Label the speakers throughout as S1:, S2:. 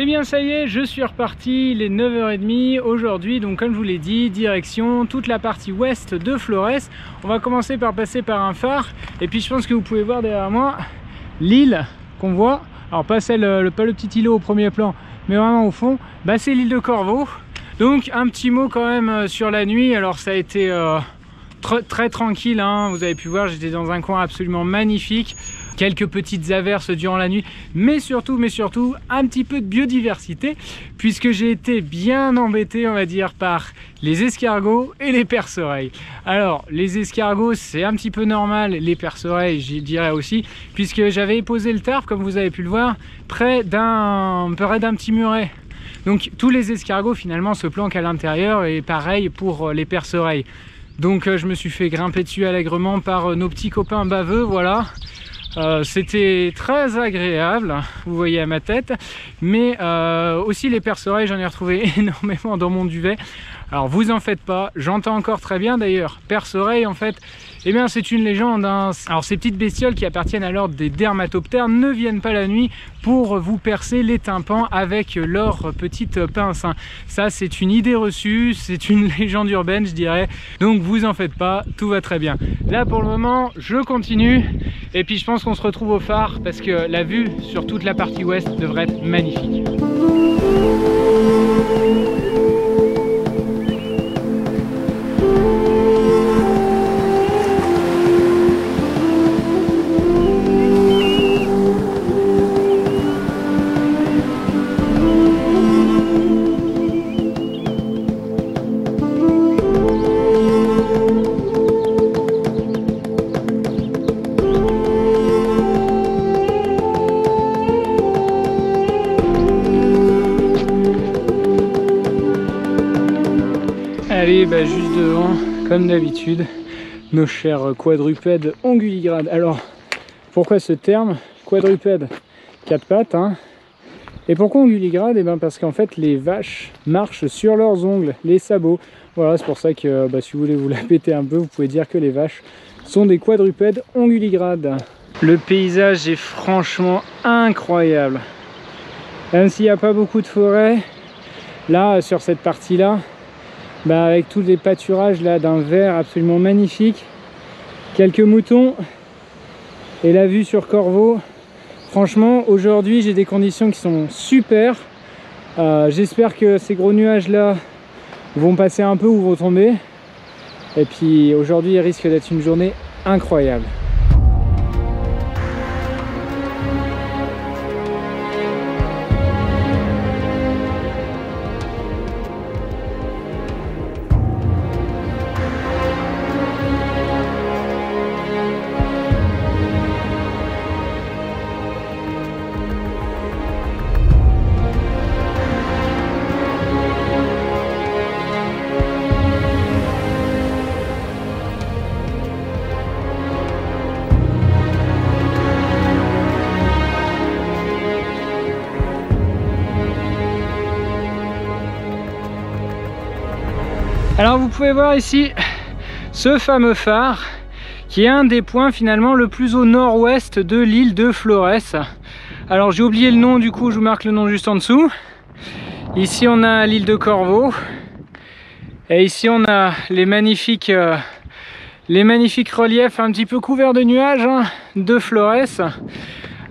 S1: bien ça y est, je suis reparti, il est 9h30 aujourd'hui, donc comme je vous l'ai dit, direction toute la partie ouest de Florès. On va commencer par passer par un phare, et puis je pense que vous pouvez voir derrière moi l'île qu'on voit. Alors pas pas le petit îlot au premier plan, mais vraiment au fond, bah, c'est l'île de Corvaux. Donc un petit mot quand même sur la nuit. Alors ça a été très tranquille, hein. Vous avez pu voir, j'étais dans un coin absolument magnifique. Quelques petites averses durant la nuit, mais surtout un petit peu de biodiversité, puisque j'ai été bien embêté, on va dire, par les escargots et les perce-oreilles. Alors les escargots, c'est un petit peu normal, les perce-oreilles, j'y dirais aussi, puisque j'avais posé le tarp, comme vous avez pu le voir, près d'un petit muret. Donc tous les escargots finalement se planquent à l'intérieur, et pareil pour les perce-oreilles. Donc je me suis fait grimper dessus allègrement par nos petits copains baveux, voilà. C'était très agréable, vous voyez à ma tête, mais aussi les perce-oreilles, j'en ai retrouvé énormément dans mon duvet. Alors vous en faites pas, j'entends encore très bien d'ailleurs. Perce-oreille, en fait, eh bien c'est une légende, hein. Alors ces petites bestioles qui appartiennent à l'ordre des dermatoptères ne viennent pas la nuit pour vous percer les tympans avec leurs petites pinces, hein. Ça c'est une idée reçue, c'est une légende urbaine je dirais, donc vous en faites pas, tout va très bien. Là pour le moment je continue, et puis je pense qu'on se retrouve au phare parce que la vue sur toute la partie ouest devrait être magnifique. Allez, bah, juste devant, comme d'habitude, nos chers quadrupèdes onguligrades. Alors, pourquoi ce terme quadrupède? 4 pattes, hein. Et pourquoi onguligrade? Et ben parce qu'en fait, les vaches marchent sur leurs ongles, les sabots. Voilà, c'est pour ça que bah, si vous voulez vous la péter un peu, vous pouvez dire que les vaches sont des quadrupèdes onguligrades. Le paysage est franchement incroyable. Même s'il n'y a pas beaucoup de forêt, là, sur cette partie-là, bah avec tous les pâturages là d'un vert absolument magnifique, quelques moutons et la vue sur Corvaux. Franchement aujourd'hui j'ai des conditions qui sont super. J'espère que ces gros nuages là vont passer un peu ou vont tomber, et puis aujourd'hui il risque d'être une journée incroyable. Alors vous pouvez voir ici ce fameux phare qui est un des points finalement le plus au nord-ouest de l'île de Florès. Alors j'ai oublié le nom, du coup je vous marque le nom juste en dessous. Ici on a l'île de Corvaux, et ici on a les magnifiques reliefs un petit peu couverts de nuages, hein, de Florès.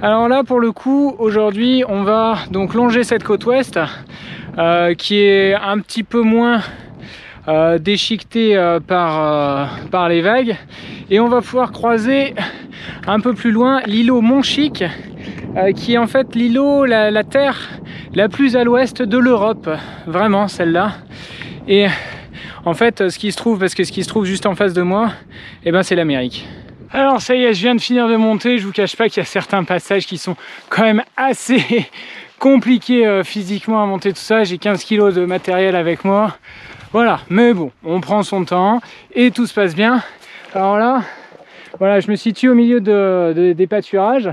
S1: Alors là pour le coup aujourd'hui on va donc longer cette côte ouest qui est un petit peu moins déchiqueté par les vagues, et on va pouvoir croiser un peu plus loin l'îlot Montchique qui est en fait l'îlot, la terre la plus à l'ouest de l'Europe, vraiment celle-là. Et en fait ce qui se trouve, parce que ce qui se trouve juste en face de moi, et ben c'est l'Amérique. Alors ça y est, je viens de finir de monter, je vous cache pas qu'il y a certains passages qui sont quand même assez compliqués physiquement à monter tout ça. J'ai 15 kg de matériel avec moi. Voilà, mais bon, on prend son temps et tout se passe bien. Alors là, voilà, je me situe au milieu des pâturages.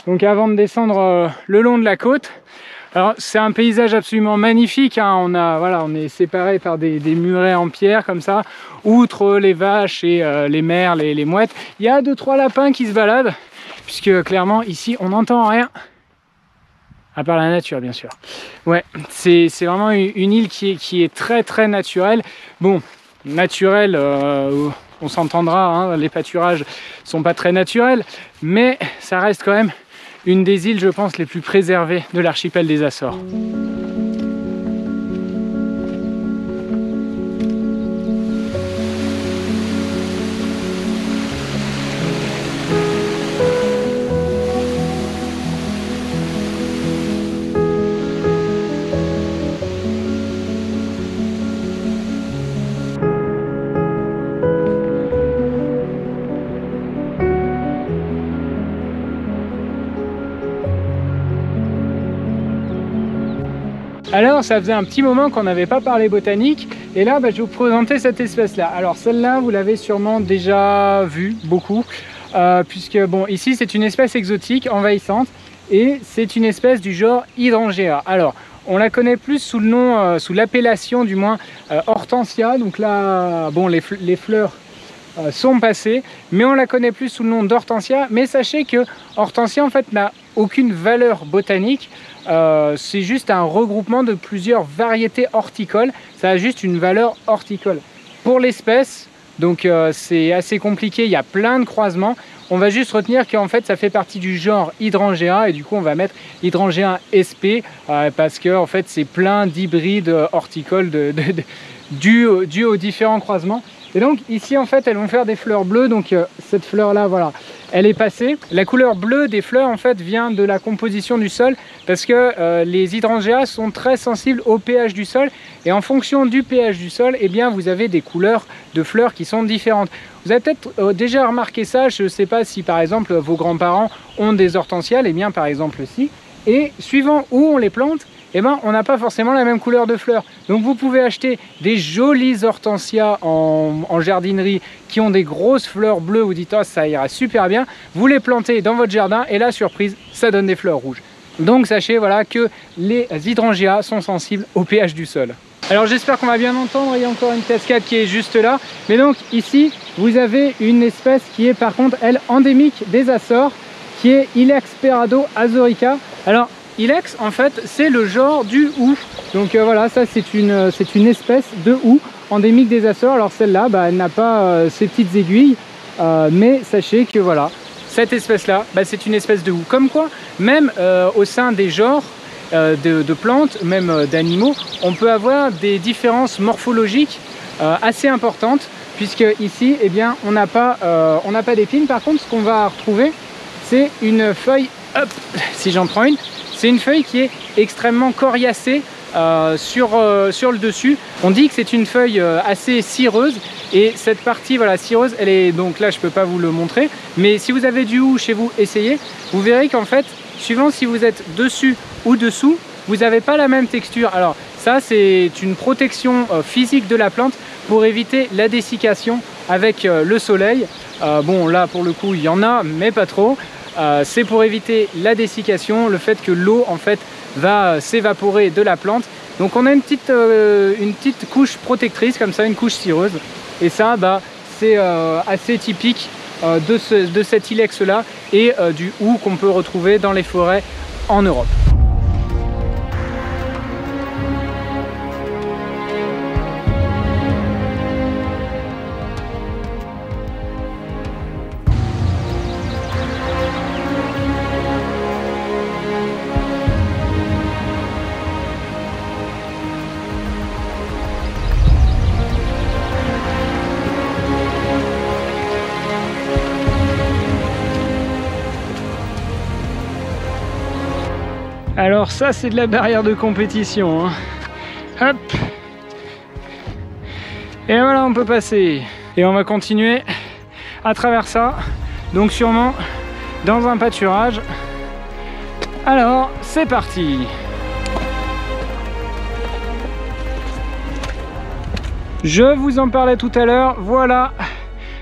S1: Donc avant de descendre le long de la côte. Alors c'est un paysage absolument magnifique, hein. On est séparés par des murets en pierre comme ça. Outre les vaches et les merles et les mouettes, il y a 2-3 lapins qui se baladent, puisque clairement ici on n'entend rien. À part la nature, bien sûr. Ouais, c'est vraiment une île qui est très très naturelle. Bon, naturelle, on s'entendra, hein, les pâturages sont pas très naturels, mais ça reste quand même une des îles, je pense, les plus préservées de l'archipel des Açores. Alors, ça faisait un petit moment qu'on n'avait pas parlé botanique, et là, je vais vous présenter cette espèce-là. Alors, celle-là, vous l'avez sûrement déjà vue, beaucoup, puisque, bon, ici, c'est une espèce exotique, envahissante, et c'est une espèce du genre Hydrangea. Alors, on la connaît plus sous le nom, sous l'appellation, du moins, Hortensia. Donc là, bon, les fleurs sont passées, mais on la connaît plus sous le nom d'Hortensia. Mais sachez que Hortensia, en fait, n'a aucune valeur botanique. C'est juste un regroupement de plusieurs variétés horticoles. Ça a juste une valeur horticole pour l'espèce, donc c'est assez compliqué, il y a plein de croisements. On va juste retenir qu'en fait ça fait partie du genre Hydrangea, et du coup on va mettre Hydrangea sp parce que en fait c'est plein d'hybrides horticoles dû aux différents croisements. Et donc ici en fait elles vont faire des fleurs bleues, donc cette fleur là, voilà, elle est passée. La couleur bleue des fleurs en fait vient de la composition du sol, parce que les hydrangeas sont très sensibles au pH du sol, et en fonction du pH du sol, eh bien vous avez des couleurs de fleurs qui sont différentes. Vous avez peut-être déjà remarqué ça, je ne sais pas si par exemple vos grands-parents ont des hortensias, eh bien par exemple si, et suivant où on les plante, eh ben, on n'a pas forcément la même couleur de fleurs. Donc vous pouvez acheter des jolies hortensias en jardinerie qui ont des grosses fleurs bleues, vous dites oh, ça ira super bien, vous les plantez dans votre jardin et la surprise, ça donne des fleurs rouges. Donc sachez voilà, que les hydrangeas sont sensibles au pH du sol. Alors j'espère qu'on va bien entendre, il y a encore une cascade qui est juste là. Mais donc ici, vous avez une espèce qui est par contre, elle, endémique des Açores, qui est Ilex perado azorica. Alors Ilex, en fait, c'est le genre du houx. Donc voilà, ça c'est une espèce de houx endémique des Açores. Alors celle-là, elle n'a pas ces petites aiguilles, mais sachez que voilà, cette espèce-là, c'est une espèce de houx. Comme quoi, même au sein des genres de plantes, même d'animaux, on peut avoir des différences morphologiques assez importantes, puisque ici, eh bien, on n'a pas d'épines. Par contre, ce qu'on va retrouver, c'est une feuille, hop, si j'en prends une, c'est une feuille qui est extrêmement coriacée sur le dessus. On dit que c'est une feuille assez cireuse, et cette partie voilà, cireuse, elle est donc là, je peux pas vous le montrer, mais si vous avez du houx chez vous, essayez, vous verrez qu'en fait, suivant si vous êtes dessus ou dessous, vous n'avez pas la même texture. Alors ça, c'est une protection physique de la plante pour éviter la dessiccation avec le soleil. Bon là pour le coup il y en a, mais pas trop. C'est pour éviter la dessiccation, le fait que l'eau en fait va s'évaporer de la plante. Donc on a une petite couche protectrice comme ça, une couche cireuse, et ça c'est assez typique de cet ilex là et du houx qu'on peut retrouver dans les forêts en Europe. Alors ça c'est de la barrière de compétition, hein. Hop. Et voilà, on peut passer. Et on va continuer à travers ça. Donc sûrement dans un pâturage. Alors c'est parti. Je vous en parlais tout à l'heure, voilà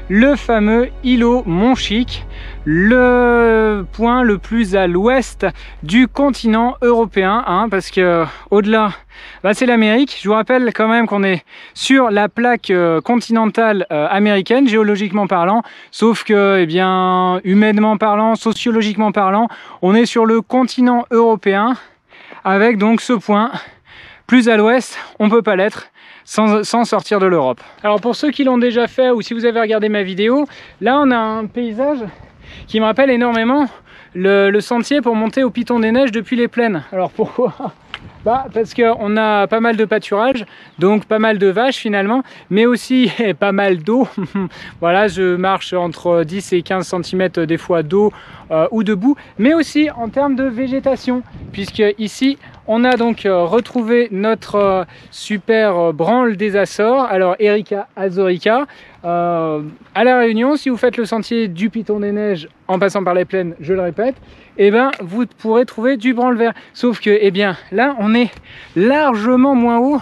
S1: le fameux îlot Montchique, le point le plus à l'ouest du continent européen, hein, parce que au-delà, c'est l'Amérique. Je vous rappelle quand même qu'on est sur la plaque continentale américaine, géologiquement parlant, sauf que, eh bien, humainement parlant, sociologiquement parlant, on est sur le continent européen. avec donc ce point. Plus à l'ouest, on ne peut pas l'être sans sortir de l'Europe. Alors pour ceux qui l'ont déjà fait ou si vous avez regardé ma vidéo, là on a un paysage qui me rappelle énormément le sentier pour monter au Piton des Neiges depuis les plaines. Alors pourquoi ? Bah, parce qu'on a pas mal de pâturage, donc pas mal de vaches finalement, mais aussi pas mal d'eau. Voilà, je marche entre 10 et 15 cm des fois d'eau ou debout, mais aussi en termes de végétation, puisque ici on a donc retrouvé notre super branle des Açores, alors Erica azorica. À La Réunion, si vous faites le sentier du Piton des Neiges en passant par les plaines, je le répète, eh ben, vous pourrez trouver du branle-vert. Sauf que eh bien, là, on est largement moins haut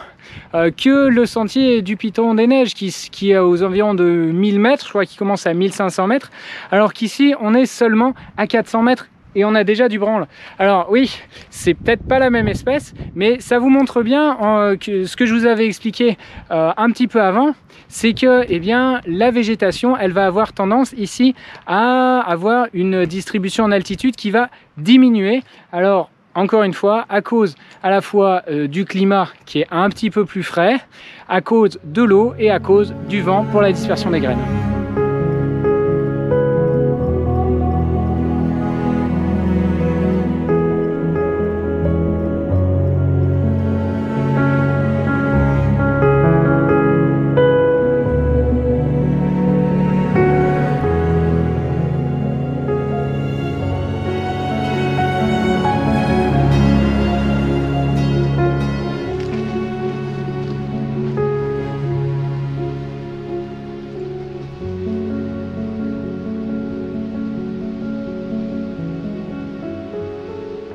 S1: que le sentier du Piton des Neiges qui est aux environs de 1000 mètres, je crois qu'il commence à 1500 mètres, alors qu'ici, on est seulement à 400 mètres. Et on a déjà du branle. Alors oui, c'est peut-être pas la même espèce, mais ça vous montre bien ce que je vous avais expliqué un petit peu avant, c'est que eh bien, la végétation, elle va avoir tendance ici à avoir une distribution en altitude qui va diminuer. Alors encore une fois, à cause à la fois du climat qui est un petit peu plus frais, à cause de l'eau et à cause du vent pour la dispersion des graines.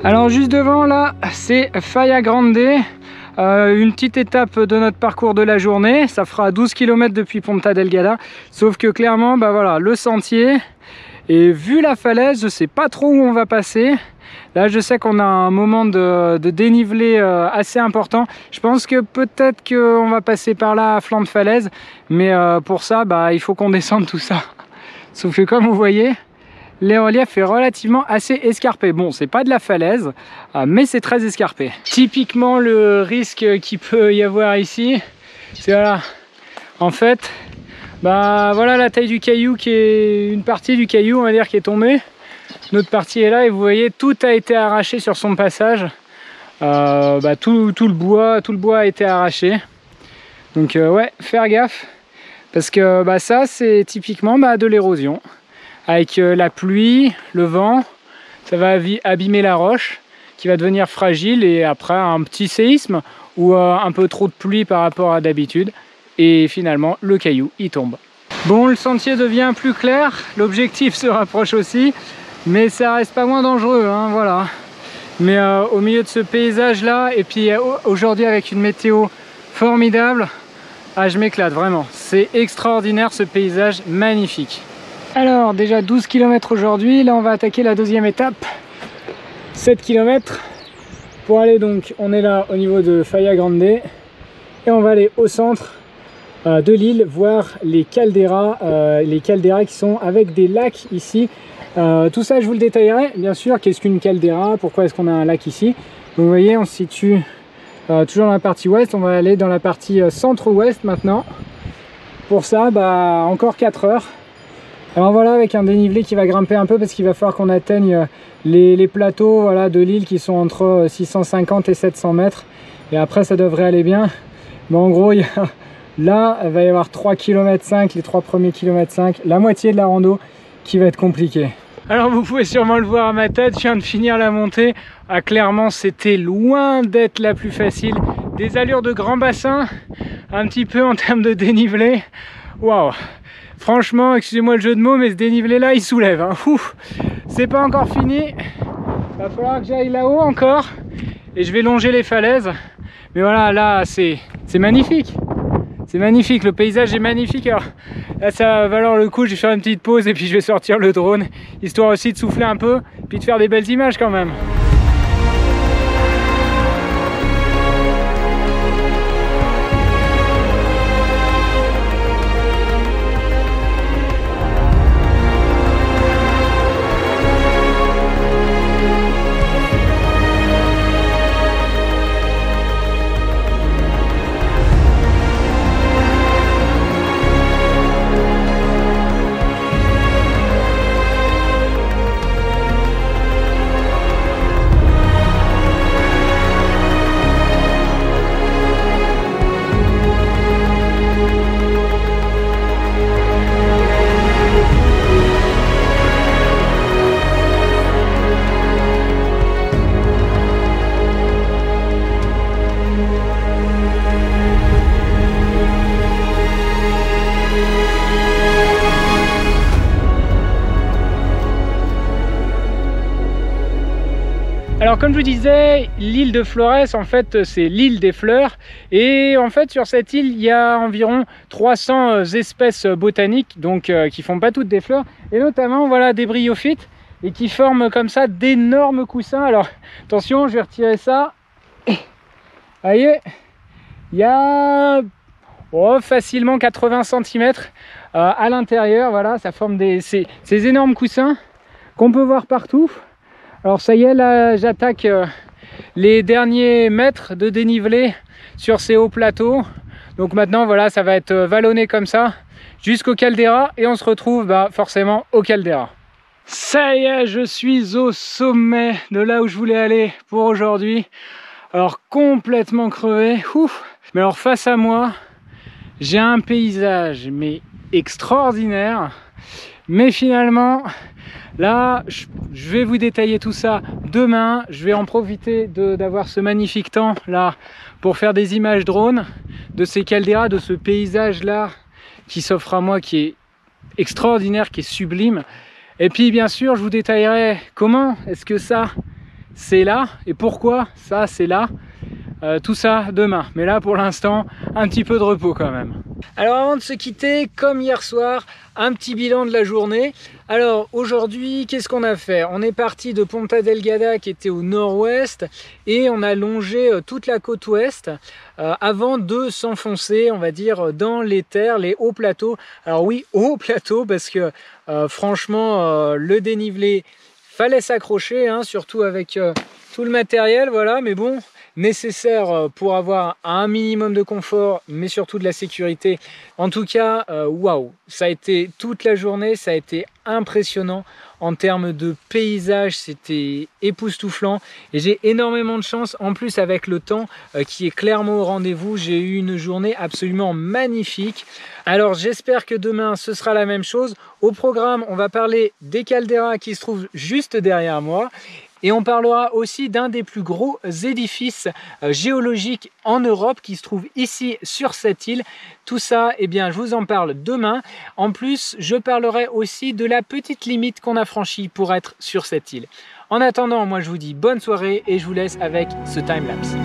S1: Alors juste devant là, c'est Faya Grande, une petite étape de notre parcours de la journée. Ça fera 12 km depuis Ponta Delgada, sauf que clairement, bah voilà, le sentier, et vu la falaise, je sais pas trop où on va passer. Là je sais qu'on a un moment de dénivelé assez important. Je pense que peut-être qu'on va passer par là à flanc de falaise, mais pour ça, bah, il faut qu'on descende tout ça. Sauf que comme vous voyez, le relief est relativement assez escarpé. Bon, c'est pas de la falaise, mais c'est très escarpé. Typiquement, le risque qu'il peut y avoir ici, c'est voilà, en fait, bah voilà la taille du caillou qui est une partie du caillou, on va dire, qui est tombée. Notre partie est là et vous voyez, tout a été arraché sur son passage. Bah, tout le bois a été arraché. Donc ouais, faire gaffe parce que bah, ça, c'est typiquement bah, de l'érosion. Avec la pluie, le vent, ça va abîmer la roche qui va devenir fragile et après un petit séisme ou un peu trop de pluie par rapport à d'habitude et finalement le caillou il tombe. Bon, le sentier devient plus clair, l'objectif se rapproche aussi, mais ça reste pas moins dangereux, hein, voilà. Mais au milieu de ce paysage là et puis aujourd'hui avec une météo formidable, ah, je m'éclate vraiment, c'est extraordinaire ce paysage magnifique. Alors déjà 12 km aujourd'hui, là on va attaquer la deuxième étape, 7 km pour aller donc, on est là au niveau de Faya Grande et on va aller au centre de l'île voir les calderas qui sont avec des lacs ici. Tout ça je vous le détaillerai bien sûr, qu'est-ce qu'une caldeira, pourquoi est-ce qu'on a un lac ici. Donc vous voyez on se situe toujours dans la partie ouest, on va aller dans la partie centre-ouest maintenant. Pour ça bah, encore 4 heures. Alors voilà, avec un dénivelé qui va grimper un peu parce qu'il va falloir qu'on atteigne les plateaux voilà, de l'île qui sont entre 650 et 700 mètres. Et après ça devrait aller bien. Mais en gros, là, il va y avoir 3,5 km, les 3 premiers km 5, la moitié de la rando qui va être compliquée. Alors vous pouvez sûrement le voir à ma tête, je viens de finir la montée. Ah, clairement, c'était loin d'être la plus facile. Des allures de grand bassin, un petit peu en termes de dénivelé. Waouh! Franchement, excusez-moi le jeu de mots, mais ce dénivelé là il soulève, hein. C'est pas encore fini, va falloir que j'aille là-haut encore et je vais longer les falaises. Mais voilà, là c'est magnifique, c'est magnifique, le paysage est magnifique. Alors là ça va valoir le coup, je vais faire une petite pause et puis je vais sortir le drone, histoire aussi de souffler un peu, puis de faire des belles images quand même. Alors comme je vous disais, l'île de Flores, en fait, c'est l'île des fleurs. Et en fait, sur cette île, il y a environ 300 espèces botaniques, donc qui font pas toutes des fleurs. Et notamment, voilà, des bryophytes, et qui forment comme ça d'énormes coussins. Alors, attention, je vais retirer ça. Vous voyez, il y a facilement 80 cm à l'intérieur. Voilà, ça forme ces énormes coussins qu'on peut voir partout. Alors ça y est, là j'attaque les derniers mètres de dénivelé sur ces hauts plateaux. Donc maintenant voilà, ça va être vallonné comme ça jusqu'au caldeira et on se retrouve forcément au caldeira. Ça y est, je suis au sommet de là où je voulais aller pour aujourd'hui. Alors complètement crevé. Ouf. Mais alors face à moi, j'ai un paysage mais extraordinaire. Mais finalement, là, je vais vous détailler tout ça demain. Je vais en profiter d'avoir ce magnifique temps là pour faire des images drone de ces calderas, de ce paysage là qui s'offre à moi, qui est extraordinaire, qui est sublime. Et puis bien sûr, je vous détaillerai comment est-ce que ça c'est là et pourquoi ça c'est là. Tout ça demain, mais là pour l'instant un petit peu de repos quand même. Alors avant de se quitter, comme hier soir, un petit bilan de la journée. Alors aujourd'hui, qu'est-ce qu'on a fait? On est parti de Ponta Delgada qui était au nord-ouest et on a longé toute la côte ouest avant de s'enfoncer, on va dire, dans les terres, les hauts plateaux. Alors oui, hauts plateaux parce que franchement le dénivelé, fallait s'accrocher, hein, surtout avec tout le matériel, voilà, mais bon, nécessaire pour avoir un minimum de confort mais surtout de la sécurité. En tout cas, waouh, ça a été toute la journée, ça a été impressionnant en termes de paysage, c'était époustouflant et j'ai énormément de chance en plus avec le temps qui est clairement au rendez-vous. J'ai eu une journée absolument magnifique. Alors j'espère que demain ce sera la même chose. Au programme, on va parler des calderas qui se trouvent juste derrière moi. Et on parlera aussi d'un des plus gros édifices géologiques en Europe qui se trouve ici sur cette île. Tout ça, eh bien, je vous en parle demain. En plus, je parlerai aussi de la petite limite qu'on a franchie pour être sur cette île. En attendant, moi je vous dis bonne soirée et je vous laisse avec ce timelapse.